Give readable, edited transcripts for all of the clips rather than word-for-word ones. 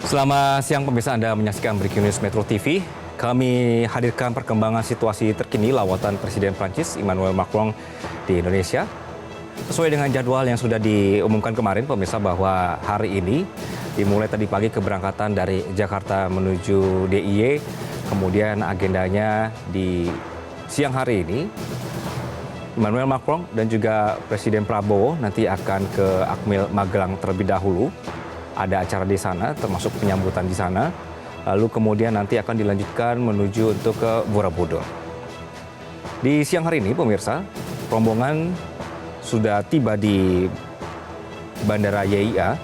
Selamat siang pemirsa, Anda menyaksikan Breaking News Metro TV. Kami hadirkan perkembangan situasi terkini lawatan Presiden Prancis Emmanuel Macron di Indonesia. Sesuai dengan jadwal yang sudah diumumkan kemarin pemirsa bahwa hari ini dimulai tadi pagi keberangkatan dari Jakarta menuju DIY. Kemudian agendanya di siang hari ini Emmanuel Macron dan juga Presiden Prabowo nanti akan ke Akmil Magelang terlebih dahulu. Ada acara di sana, termasuk penyambutan di sana. Lalu kemudian nanti akan dilanjutkan menuju untuk ke Borobudur. Di siang hari ini, pemirsa, rombongan sudah tiba di Bandara YIA.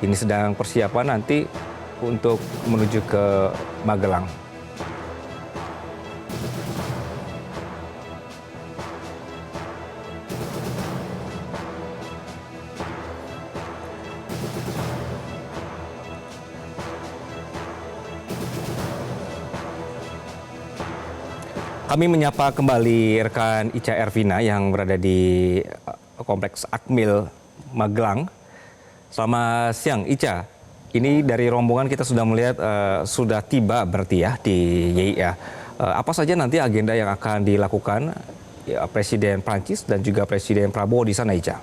Ini sedang persiapan nanti untuk menuju ke Magelang. Kami menyapa kembali rekan Ica Ervina yang berada di Kompleks Akmil Magelang. Selamat siang Ica. Ini dari rombongan kita sudah melihat sudah tiba berarti ya di YIA. Apa saja nanti agenda yang akan dilakukan Presiden Prancis dan juga Presiden Prabowo di sana Ica?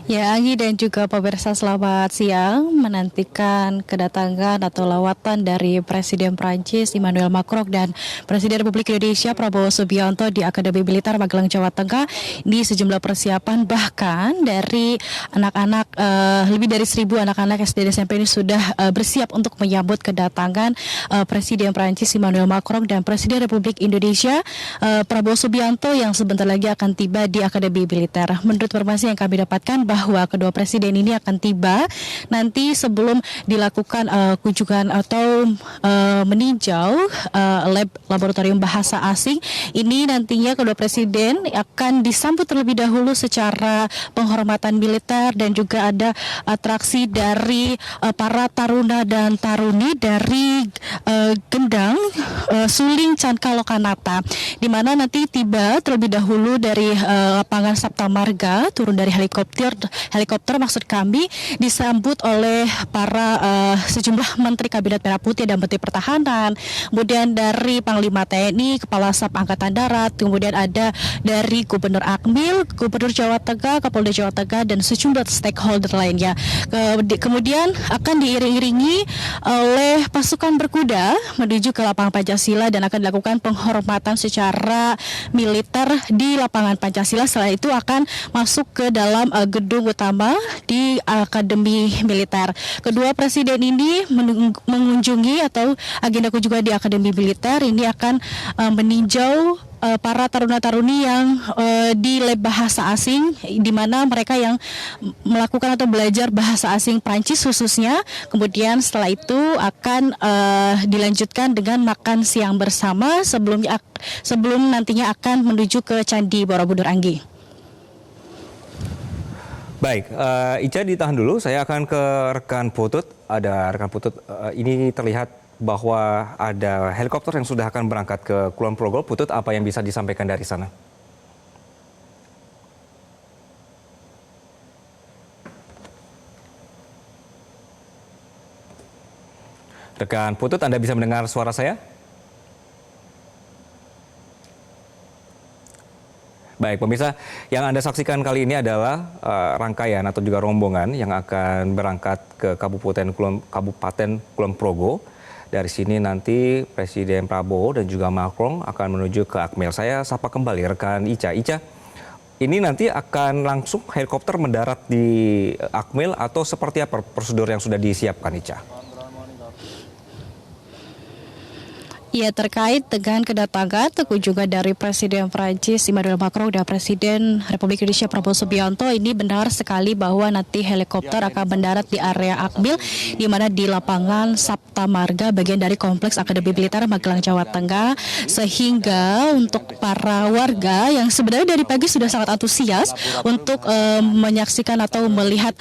Ya, Anggi dan juga pemirsa selamat siang, menantikan kedatangan atau lawatan dari Presiden Prancis Emmanuel Macron dan Presiden Republik Indonesia Prabowo Subianto di Akademi Militer Magelang, Jawa Tengah. Ini sejumlah persiapan, bahkan dari anak-anak, lebih dari 1.000 anak-anak SD dan SMP ini sudah bersiap untuk menyambut kedatangan Presiden Prancis Emmanuel Macron dan Presiden Republik Indonesia Prabowo Subianto yang sebentar lagi akan tiba di Akademi Militer. Menurut informasi yang kami dapatkan bahwa kedua presiden ini akan tiba nanti sebelum dilakukan kunjungan atau meninjau laboratorium bahasa asing. Ini nantinya kedua presiden akan disambut terlebih dahulu secara penghormatan militer dan juga ada atraksi dari para taruna dan taruni dari Gendang Suling Cangka Lokanata, di mana nanti tiba terlebih dahulu dari lapangan Sapta Marga, turun dari helikopter maksud kami, disambut oleh para sejumlah Menteri Kabinet Merah Putih dan Menteri Pertahanan, kemudian dari Panglima TNI, Kepala Staf Angkatan Darat, kemudian ada dari Gubernur Akmil, Gubernur Jawa Tengah, Kapolda Jawa Tengah, dan sejumlah stakeholder lainnya. Kemudian akan diiring-iringi oleh pasukan berkuda menuju ke lapangan Pancasila dan akan dilakukan penghormatan secara militer di lapangan Pancasila. Setelah itu akan masuk ke dalam gedung utama di Akademi Militer. Kedua presiden ini mengunjungi atau agenda kunjungan di Akademi Militer ini akan meninjau para taruna-taruni yang di lab bahasa asing, di mana mereka yang melakukan atau belajar bahasa asing Prancis khususnya. Kemudian setelah itu akan dilanjutkan dengan makan siang bersama sebelum nantinya akan menuju ke Candi Borobudur, Anggi. Baik, Ica ditahan dulu, saya akan ke rekan Putut. Ada rekan Putut, ini terlihat bahwa ada helikopter yang sudah akan berangkat ke Kulon Progo. Putut, apa yang bisa disampaikan dari sana? Rekan Putut, Anda bisa mendengar suara saya? Baik, pemirsa, yang Anda saksikan kali ini adalah rangkaian atau juga rombongan yang akan berangkat ke Kabupaten Kulon Progo. Dari sini nanti Presiden Prabowo dan juga Macron akan menuju ke Akmil. Saya sapa kembali rekan Ica. Ica, ini nanti akan langsung helikopter mendarat di Akmil atau seperti apa prosedur yang sudah disiapkan, Ica? Ya, terkait dengan kedatangan kunjungan dari Presiden Prancis Emmanuel Macron dan Presiden Republik Indonesia Prabowo Subianto, ini benar sekali bahwa nanti helikopter akan mendarat di area Akmil, di mana di lapangan Sapta Marga, bagian dari Kompleks Akademi Militer Magelang, Jawa Tengah, sehingga untuk para warga yang sebenarnya dari pagi sudah sangat antusias untuk menyaksikan atau melihat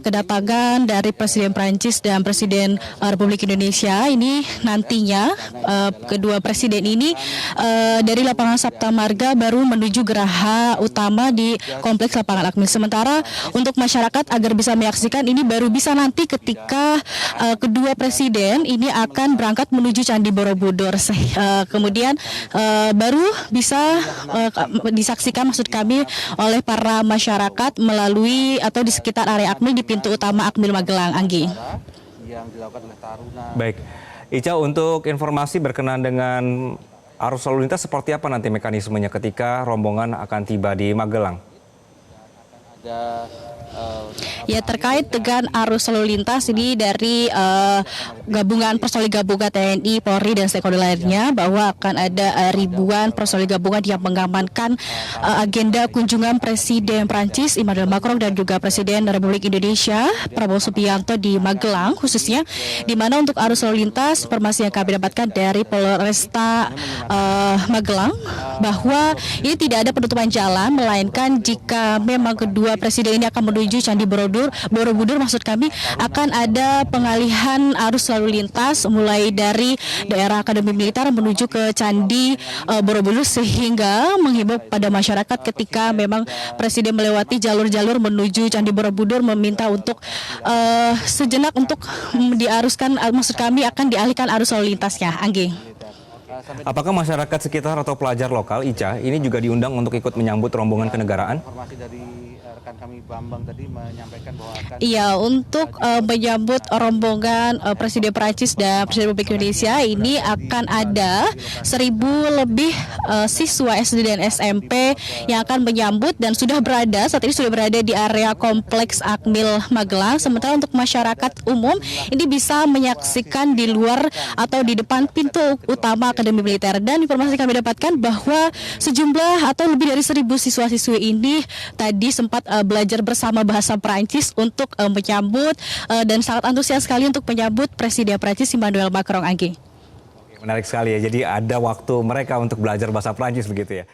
kedatangan dari Presiden Prancis dan Presiden Republik Indonesia, ini nantinya kedua presiden ini dari lapangan Sapta Marga baru menuju geraha utama di kompleks lapangan Akmil. Sementara untuk masyarakat agar bisa menyaksikan ini baru bisa nanti ketika kedua presiden ini akan berangkat menuju Candi Borobudur. Kemudian baru bisa disaksikan maksud kami oleh para masyarakat melalui atau di sekitar area Akmil di pintu utama Akmil Magelang, Anggi. Yang dilakukan oleh Taruna. Baik, Ica, untuk informasi berkenaan dengan arus lalu lintas seperti apa nanti mekanismenya ketika rombongan akan tiba di Magelang? Ada Ya, terkait dengan arus lalu lintas ini dari gabungan personil gabungan TNI, Polri dan stakeholder lainnya bahwa akan ada ribuan personil gabungan yang mengamankan agenda kunjungan Presiden Prancis Emmanuel Macron dan juga Presiden Republik Indonesia Prabowo Subianto di Magelang khususnya, di mana untuk arus lalu lintas informasi yang kami dapatkan dari Polresta Magelang bahwa ini tidak ada penutupan jalan, melainkan jika memang kedua presiden ini akan menuju Candi Borobudur maksud kami, akan ada pengalihan arus lalu lintas mulai dari daerah Akademi Militer menuju ke Candi Borobudur, sehingga menghimbau pada masyarakat ketika memang presiden melewati jalur-jalur menuju Candi Borobudur meminta untuk sejenak untuk diaruskan, maksud kami akan dialihkan arus lalu lintasnya, Anggi. Apakah masyarakat sekitar atau pelajar lokal, Ica, ini juga diundang untuk ikut menyambut rombongan kenegaraan? informasi dari rekan kami Bambang tadi menyampaikan bahwa akan Iya, untuk menyambut rombongan Presiden Prancis dan Presiden Republik Indonesia ini akan ada 1.000 lebih siswa SD dan SMP yang akan menyambut dan saat ini sudah berada di area kompleks Akmil Magelang. Sementara untuk masyarakat umum ini bisa menyaksikan di luar atau di depan pintu utama Akademi Militer. Dan informasi kami dapatkan bahwa sejumlah atau lebih dari 1.000 siswa-siswi ini tadi sempat belajar bersama bahasa Prancis untuk menyambut dan sangat antusias sekali untuk menyambut Presiden Prancis Emmanuel Macron, Anggi. Menarik sekali ya, jadi ada waktu mereka untuk belajar bahasa Prancis begitu ya.